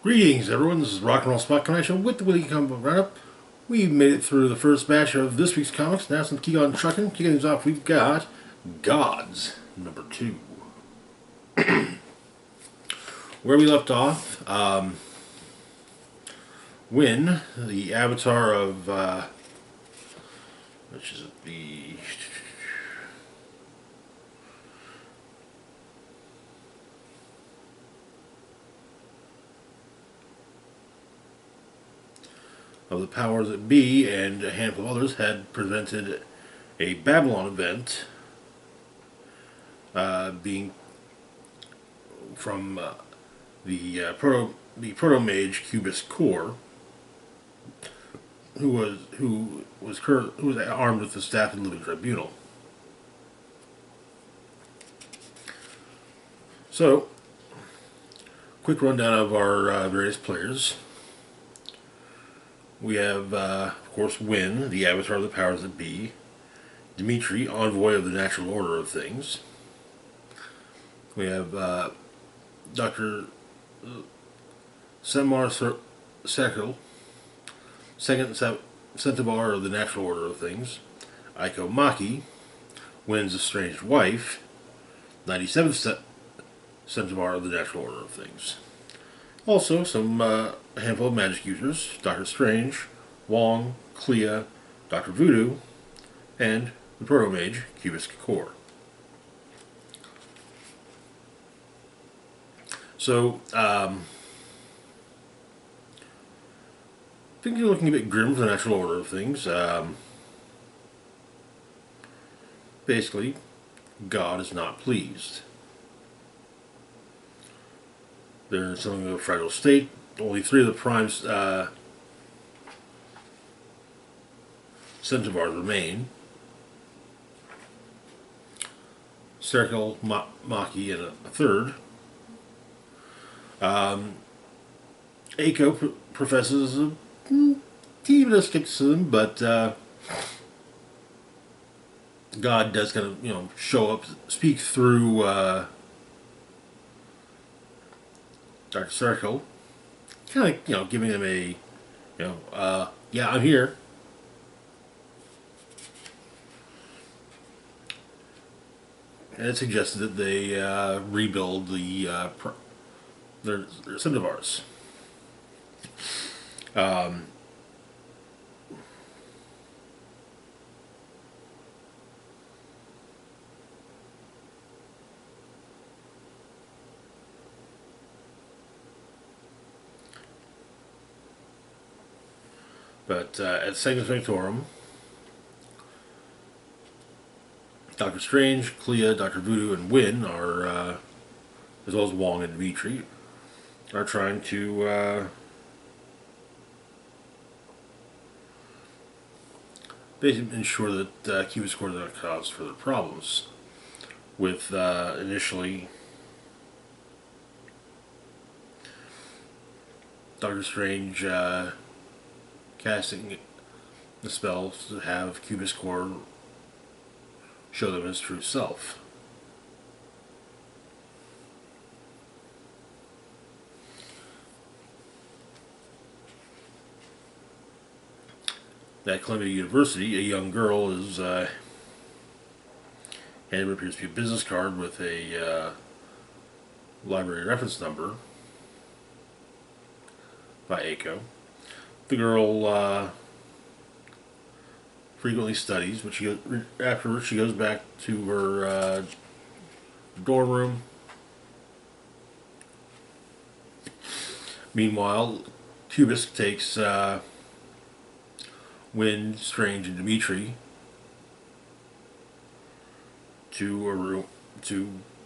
Greetings, everyone. This is Rock and Roll Spot Connection with the Weekly Comic Book Roundup. We've made it through the first batch of this week's comics. Now, some keep on trucking. Kicking things off, we've got Gods #2. Where we left off, Wynn, the avatar of which is the powers that be, and a handful of others had presented a Babylon event, being from the proto mage Cubus Core, who was armed with the staff of the Living Tribunal. So, quick rundown of our various players. We have, of course, Wynn, the avatar of the powers that be. Dimitri, envoy of the natural order of things. We have Dr. Semar Sekil, second centaur of the natural order of things. Aiko Maki, Wynn's estranged wife. 97th centaur of the natural order of things. Also, a handful of magic users: Doctor Strange, Wong, Clea, Dr. Voodoo, and the proto-mage, Cubus Core. So, things are looking a bit grim for the natural order of things. Basically, God is not pleased. They're in something of a fragile state. Only 3 of the prime centaurs remain. Circle, Maki, and a third. Aiko professes a teeny bit of skepticism, but God does kind of, show up, speak through Dr. Circle, kind of, giving them a, yeah, I'm here. And it suggested that they rebuild their centaurs. But at Sanctus Sanctorum, Doctor Strange, Clea, Dr. Voodoo, and Wynn are, as well as Wong and Dimitri, are trying to basically ensure that Cubus Core does not cause further problems. With initially Doctor Strange casting the spells to have Cubus Core show them his true self. At Columbia University, a young girl is handed what appears to be a business card with a library reference number by Aiko. The girl frequently studies, but afterwards she goes back to her dorm room. Meanwhile, Cubus takes Wynn, Strange, and Dimitri to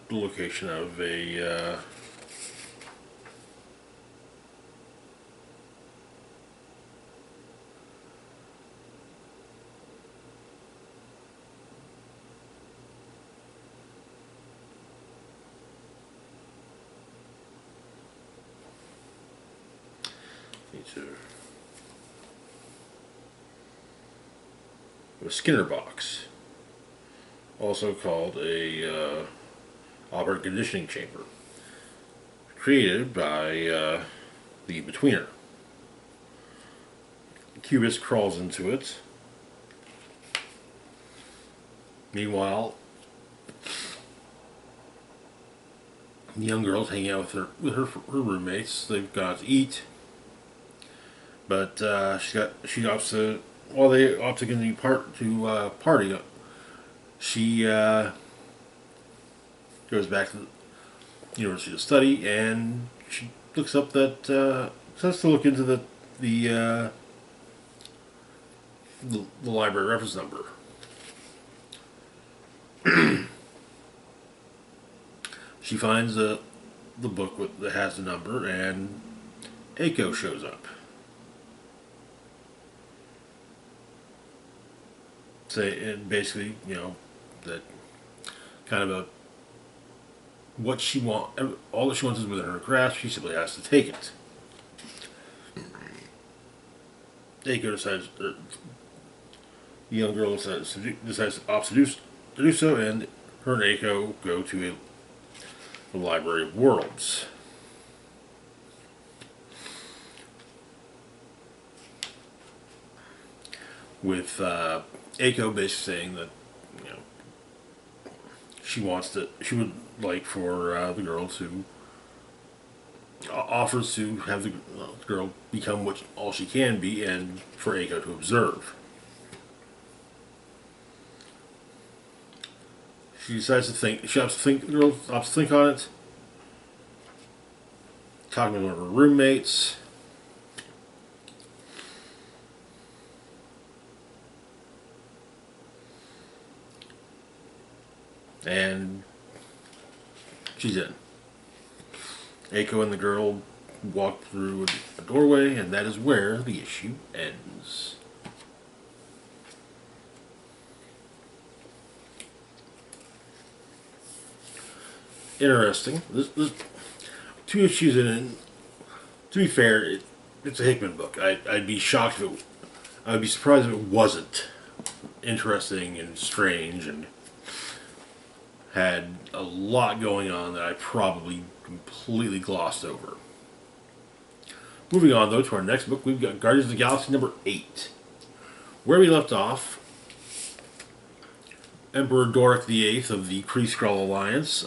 the location of a Skinner box, also called a operant conditioning chamber, created by the in-betweener. Cubist crawls into it. Meanwhile, the young girl's hanging out with her roommates. They've got to eat, but she opts to, while they opt to continue party. She goes back to the university to study, and she looks up starts to look into the library reference number. She finds the book that has the number, and Aiko shows up. And basically, that kind of what she all that she wants is within her grasp. She simply has to take it. Aiko decides, the young girl decides to do so, and her and Aiko go to the Library of Worlds. With Aiko basically saying that she would like for the girl to offers to have the girl become all she can be, and for Aiko to observe. She decides to think. The girl opts to think on it. Talking to one of her roommates. And she's in. Aiko and the girl walk through a doorway, and that is where the issue ends. Interesting. This 2 issues in it. To be fair, it's a Hickman book. I'd be shocked I would be surprised if it wasn't interesting and strange and had a lot going on that I probably completely glossed over. Moving on, though, to our next book, we've got Guardians of the Galaxy number 8. Where we left off, Emperor Doric VIII of the Kree-Skrull Alliance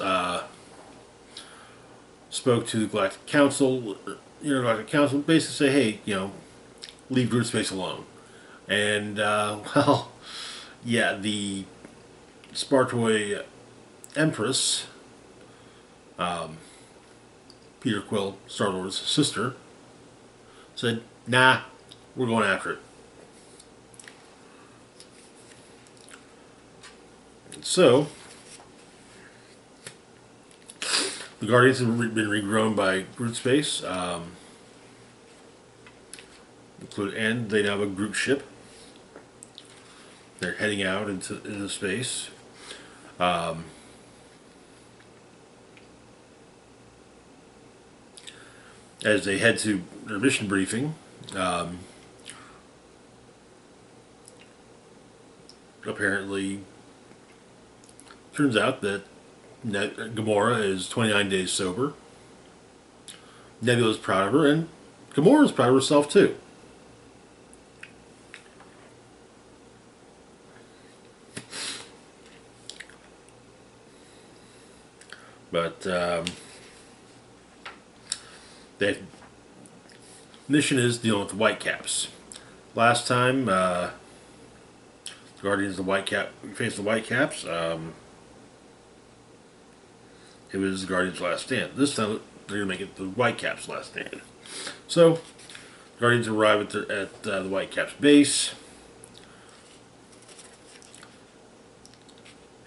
spoke to the Galactic Council, basically say, hey, leave Groot Space alone. And, the Spartoi Empress, Peter Quill, Star-Lord's sister, said, nah, we're going after it. So, the Guardians have been regrown by Groot Space, and they now have a group ship. They're heading out into space. As they head to their mission briefing, apparently turns out that Gamora is 29 days sober. Nebula's proud of her, and Gamora's proud of herself too. But the mission is dealing with the Whitecaps. Last time, Guardians of the faced the Whitecaps. It was the Guardians' last stand. This time, they're going to make it the Whitecaps' last stand. So, Guardians arrive at the Whitecaps' base.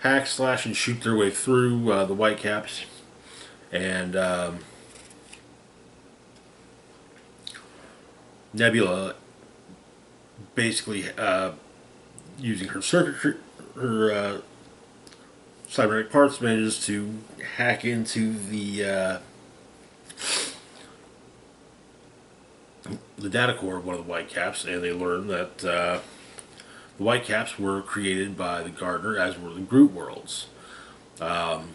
Hack, slash, and shoot their way through the Whitecaps. And Nebula, basically using her cybernetic parts, manages to hack into the data core of one of the Whitecaps, and they learn that the Whitecaps were created by the Gardener, as were the Groot worlds. But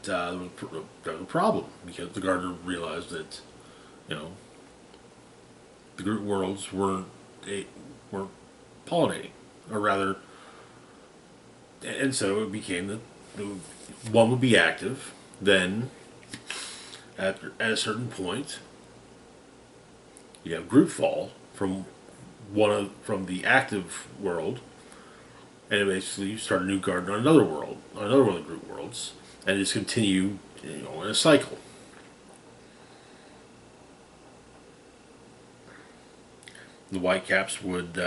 there was a problem, because the Gardener realized that you know, the Groot worlds weren't pollinating, or rather, and so it became the one would be active, then at a certain point, you have Groot fall from from the active world, and it basically start a new garden on another world, on another one of the Groot worlds, and just continue, in a cycle. The Whitecaps would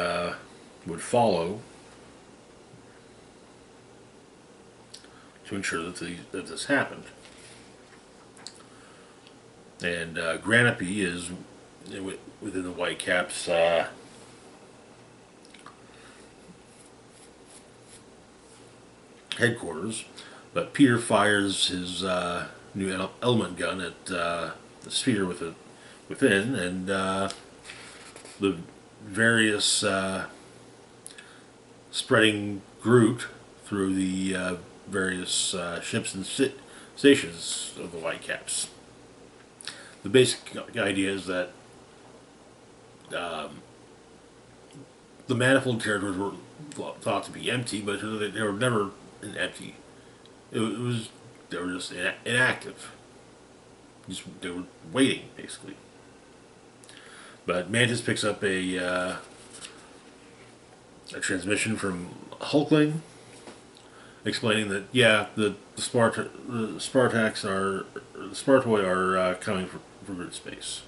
follow to ensure that this happened. And Granapy is within the Whitecaps headquarters, but Peter fires his new element gun at the sphere within, and the various spreading Groot through the various ships and stations of the Whitecaps. The basic idea is that the manifold territories were thought to be empty, but they were never empty. It was they were just inactive. They were waiting, basically. But Mantis picks up a transmission from Hulkling, explaining that the Spartaks are the Spartoi are coming for Groot space.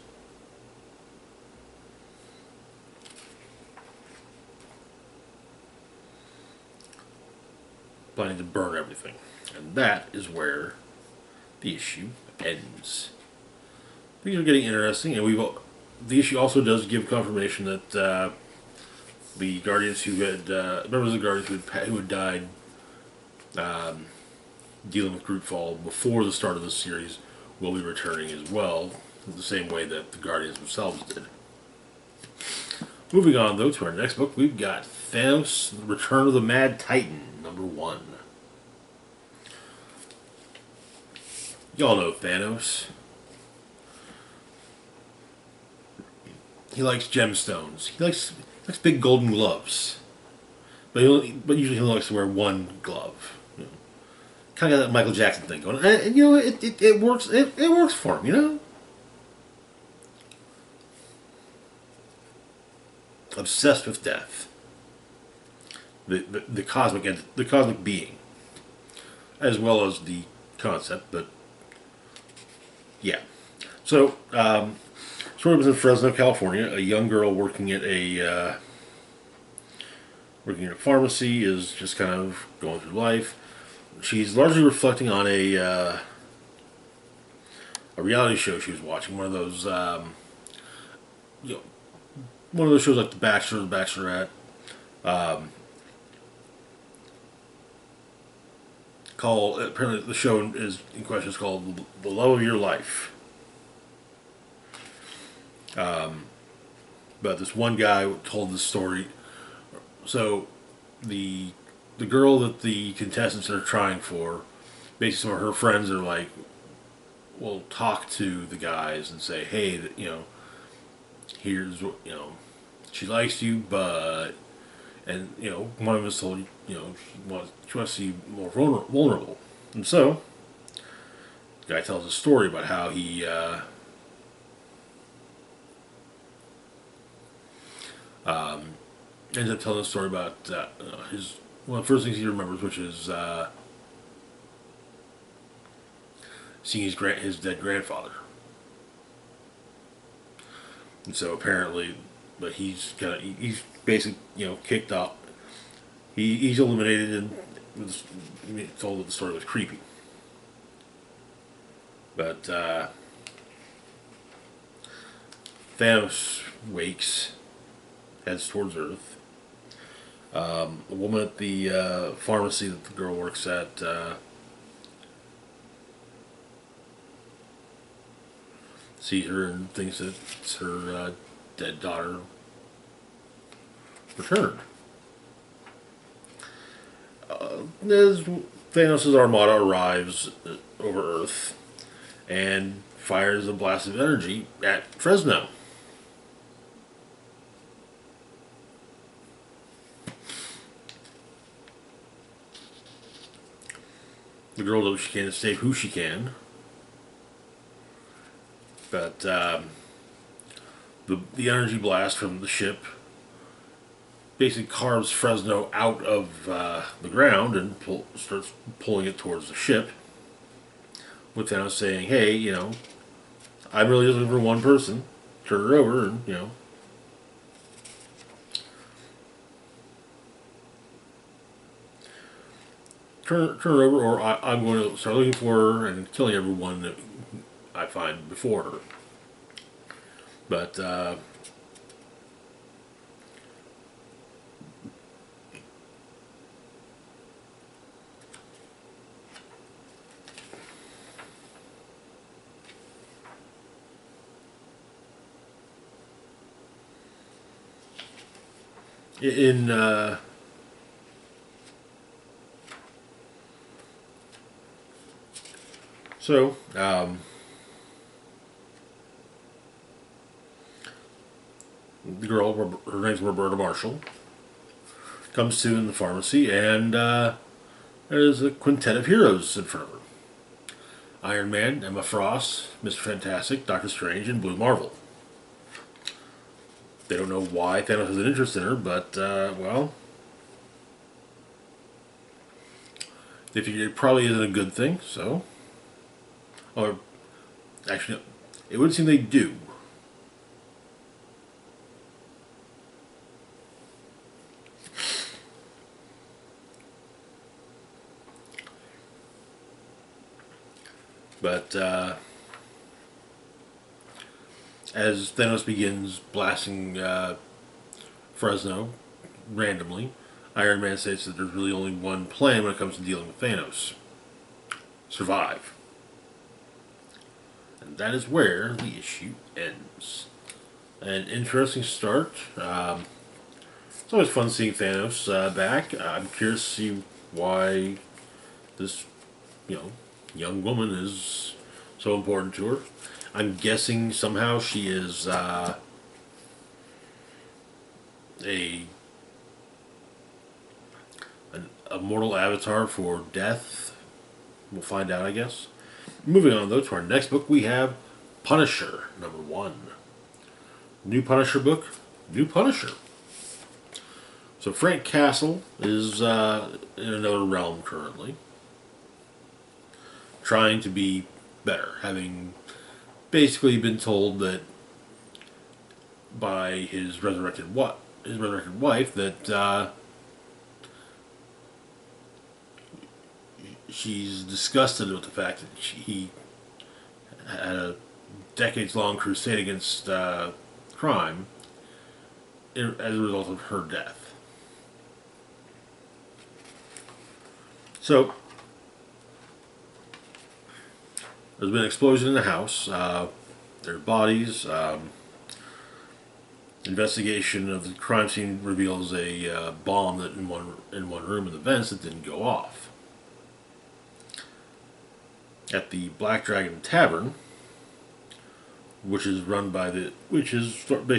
Planning to burn everything, and that is where the issue ends. Things are getting interesting, and the issue also does give confirmation that the Guardians who had members of the Guardians who had died dealing with Grootfall before the start of the series will be returning as well, the same way that the Guardians themselves did. Moving on, though, to our next book, we've got Thanos, The Return of the Mad Titan, #1. Y'all know Thanos. He likes gemstones. He likes big golden gloves. But usually he likes to wear one glove. Kind of got that Michael Jackson thing going. And it works. It works for him, Obsessed with death. The cosmic being, as well as the concept. But yeah, so story was in Fresno, California. A young girl working at a pharmacy is just kind of going through life. She's largely reflecting on a reality show she was watching. One of those one of those shows like The Bachelor, The Bachelorette. Apparently the show in question is called The Love of Your Life. But this one guy told the story. So the girl that the contestants are trying for, basically some of her friends are like, will talk to the guys and say, hey, here's what, she likes you, but, and, one of them is told, she wants to see you more vulnerable. And so, the guy tells a story about how he, ends up telling a story about one of the first things he remembers, which is seeing his dead grandfather. And so apparently, but he's basically kicked out. He's eliminated and told that the story was creepy. But Thanos wakes, heads towards Earth. A woman at the pharmacy that the girl works at sees her and thinks that it's her dead daughter returned. As Thanos' armada arrives over Earth and fires a blast of energy at Fresno. The girl does what she can to save who she can. But the energy blast from the ship basically carves Fresno out of the ground and starts pulling it towards the ship. With Thanos saying, "Hey, I'm really just looking for one person. Turn her over, and turn her over, or I'm going to start looking for her and killing everyone that I find before her." But in so the girl, her name's Roberta Marshall, comes to in the pharmacy, and there's a quintet of heroes in front of her: Iron Man, Emma Frost, Mr. Fantastic, Doctor Strange, and Blue Marvel. They don't know why Thanos has an interest in her, but, well, they figure it probably isn't a good thing, so. Or, actually, no, it would seem they do. But, as Thanos begins blasting Fresno randomly, Iron Man states that there's really only one plan when it comes to dealing with Thanos: survive. And that is where the issue ends. An interesting start. It's always fun seeing Thanos back. I'm curious to see why this, young woman is so important to her. I'm guessing somehow she is a mortal avatar for death. We'll find out, I guess. Moving on, though, to our next book, we have Punisher, #1. New Punisher book, new Punisher. So Frank Castle is in another realm currently, trying to be better, having basically been told that by his resurrected wife that she's disgusted with the fact that he had a decades-long crusade against crime as a result of her death. So there's been an explosion in the house. There are bodies. Investigation of the crime scene reveals a bomb that in one room in the vents that didn't go off. At the Black Dragon Tavern, which is basically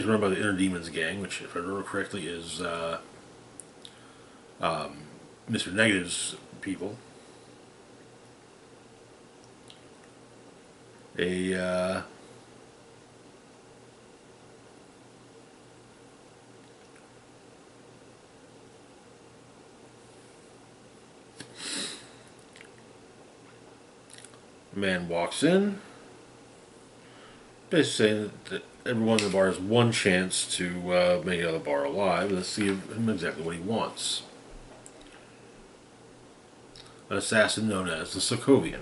run by the Inner Demons gang, which, if I remember correctly, is Mr. Negative's people. A man walks in, basically saying that everyone in the bar has one chance to make it out of the bar alive. Let's see him exactly what he wants. An assassin known as the Sokovian.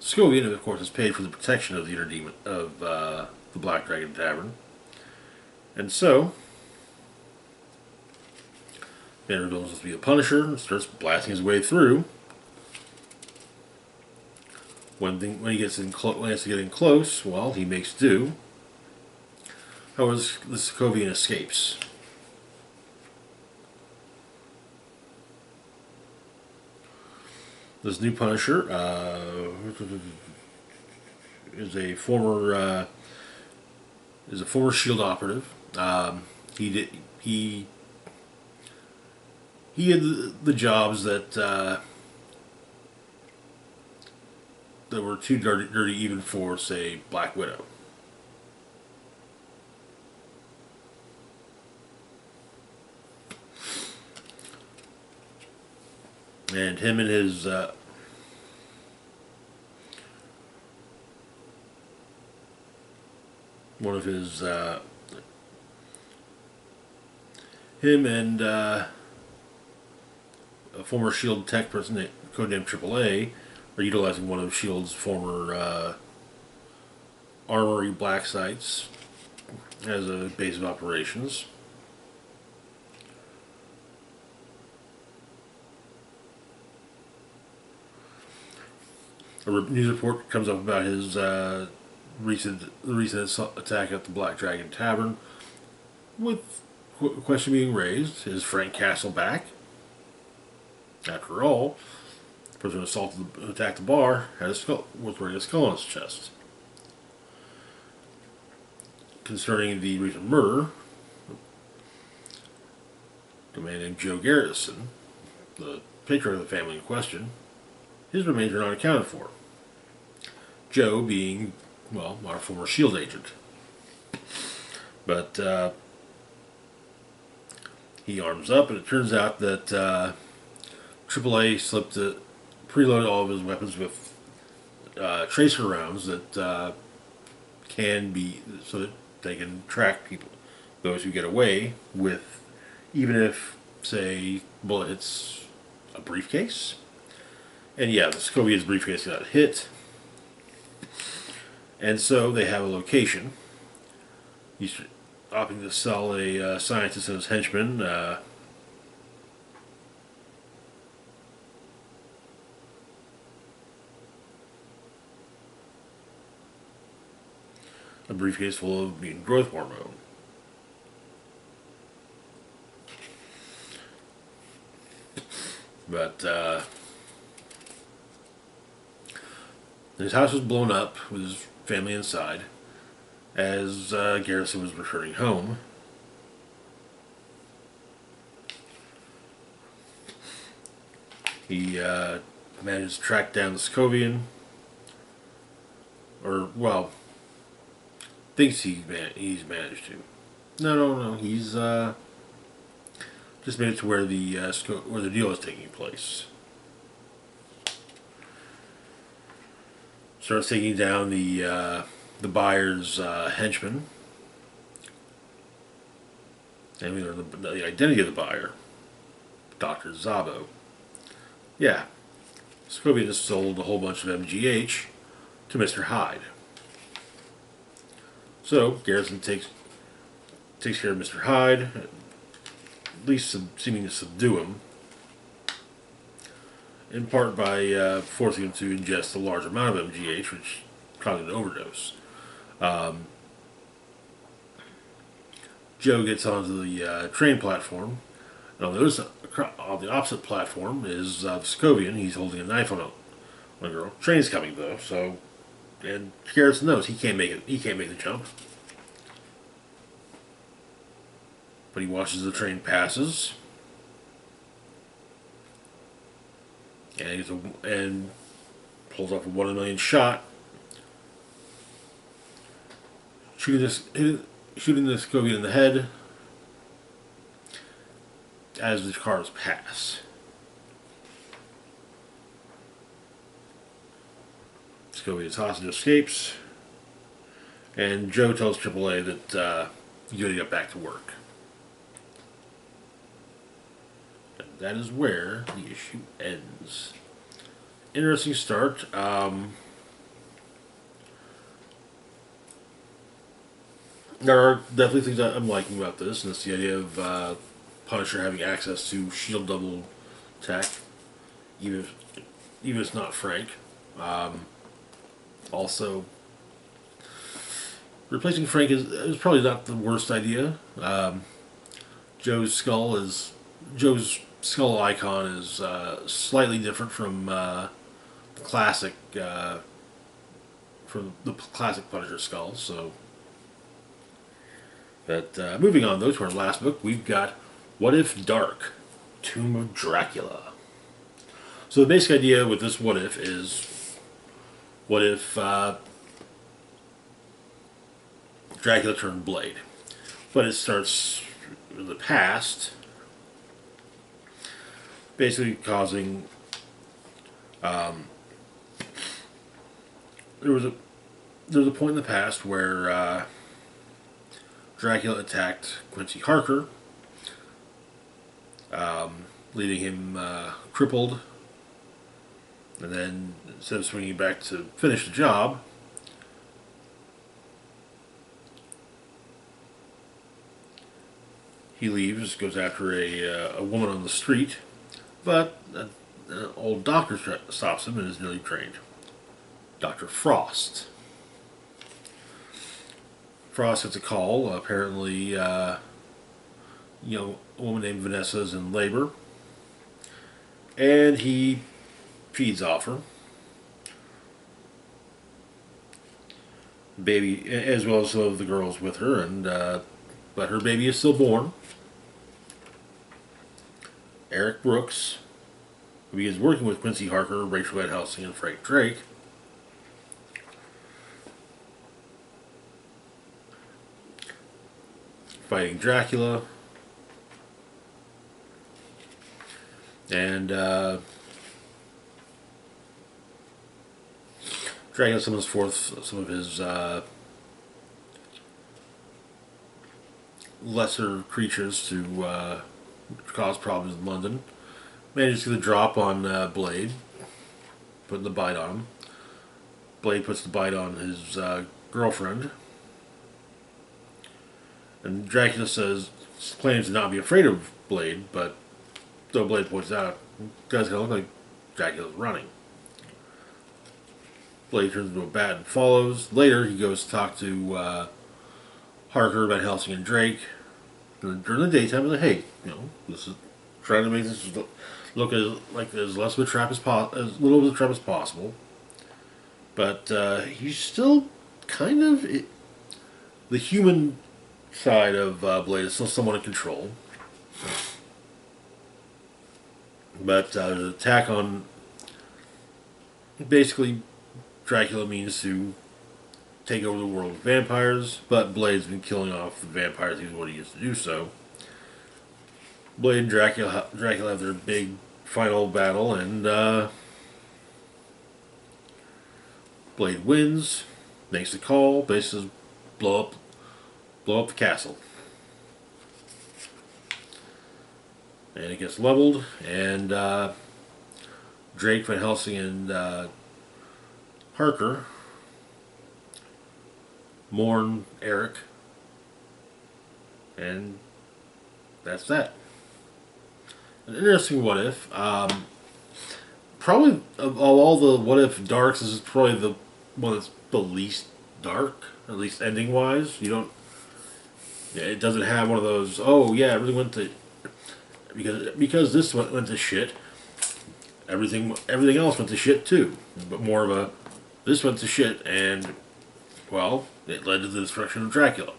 Sokovian, of course, is paid for the protection of the Inner Demon of the Black Dragon Tavern, and so man reveals to be a Punisher and starts blasting his way through. When he gets in has to get in close, well, he makes do. However, the Sokovian escapes. This new Punisher, is a former Shield operative. He did he had the jobs that were too dirty even for, say, Black Widow. And him and his one of his him and a former Shield tech person codenamed AAA are utilizing one of Shield's former armory black sites as a base of operations. A news report comes up about his recent attack at the Black Dragon Tavern, with a question being raised: is Frank Castle back? After all, the person who attacked the bar was wearing a skull on his chest. Concerning the recent murder, a man named Joe Garrison, the patriarch of the family in question, his remains are not accounted for. Joe being, well, our former SHIELD agent. But he arms up, and it turns out that AAA preloaded all of his weapons with tracer rounds that can be, so that they can track people, those who get away with, even if, say, bullet hits a briefcase. And yeah, the Sokovia's briefcase got hit. And so they have a location. He's opting to sell a scientist and his henchman a briefcase full of mutant growth hormone. But his house was blown up with his family inside as Garrison was returning home. He managed to track down the Sokovian, or, well, thinks he's managed to. No. He's just made it to where the deal is taking place. Starts taking down the buyer's henchman, and we learn the identity of the buyer, Dr. Zabo. Yeah, Sokovia just sold a whole bunch of MGH to Mr. Hyde. So Garrison takes care of Mr. Hyde, at least seeming to subdue him, in part by forcing him to ingest a large amount of MGH, which caused an overdose. Joe gets onto the train platform, and on the opposite platform is the Sokovian. He's holding a knife on a girl. Train's coming though, so, and Garrison knows he can't make it. He can't make the jump, but he watches the train passes. And pulls off a 1 in a million shot, shooting the Sokovian in the head as the cars pass. Sokovian's hostage escapes, and Joe tells AAA that he's going to get back to work. That is where the issue ends. Interesting start. There are definitely things that I'm liking about this, and it's the idea of Punisher having access to shield double tech, even if it's not Frank. Also, replacing Frank is probably not the worst idea. Joe's skull icon is slightly different from the classic from the classic Punisher skull. So, but moving on though to our last book, we've got What If Dark, Tomb of Dracula. So the basic idea with this What If is, what if Dracula turned Blade? But it starts in the past, basically causing there was a point in the past where Dracula attacked Quincy Harker, leaving him crippled, and then instead of swinging back to finish the job, he leaves, goes after a woman on the street, but an old doctor stops him and is nearly trained. Dr. Frost. Frost gets a call. Apparently, a woman named Vanessa is in labor, and he feeds off her. Baby, as well as some of the girls with her, and but her baby is still born. Eric Brooks, who begins working with Quincy Harker, Rachel Van Helsing, and Frank Drake, fighting Dracula, and Dracula summons forth some of his lesser creatures to cause problems in London. Manages to get the drop on Blade, putting the bite on him. Blade puts the bite on his girlfriend. And Dracula claims to not be afraid of Blade, but though Blade points out, it does kind of look like Dracula's running. Blade turns into a bat and follows. Later, he goes to talk to Harker, Van Helsing, and Drake during the daytime. And like, hey, this is trying to make this look as less of a trap as little of a trap as possible. But he's still kind of the human side of Blade is still somewhat in control. But the attack on basically Dracula means to take over the world of vampires, but Blade's been killing off the vampires. He's what he used to do so. Blade and Dracula have their big final battle, and Blade wins, makes the call, basically blow up the castle. And it gets leveled, and Drake, Van Helsing, and Harker mourn Eric, and that's that. An interesting what if. Probably of all the what if darks, this is probably the one that's the least dark, at least ending wise. It doesn't have one of those. Oh yeah, everything went to because this went to shit. Everything else went to shit too. But more of a this went to shit, and well, it led to the destruction of Dracula.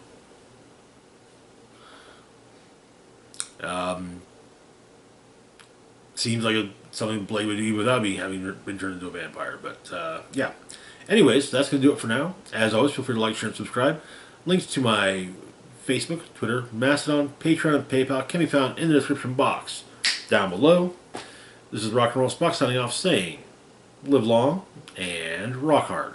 Seems like something Blade would do without me having been turned into a vampire. But yeah. Anyways, that's going to do it for now. As always, feel free to like, share, and subscribe. Links to my Facebook, Twitter, Mastodon, Patreon, and PayPal can be found in the description box down below. This is Rock and Roll Spock signing off saying, live long and rock hard.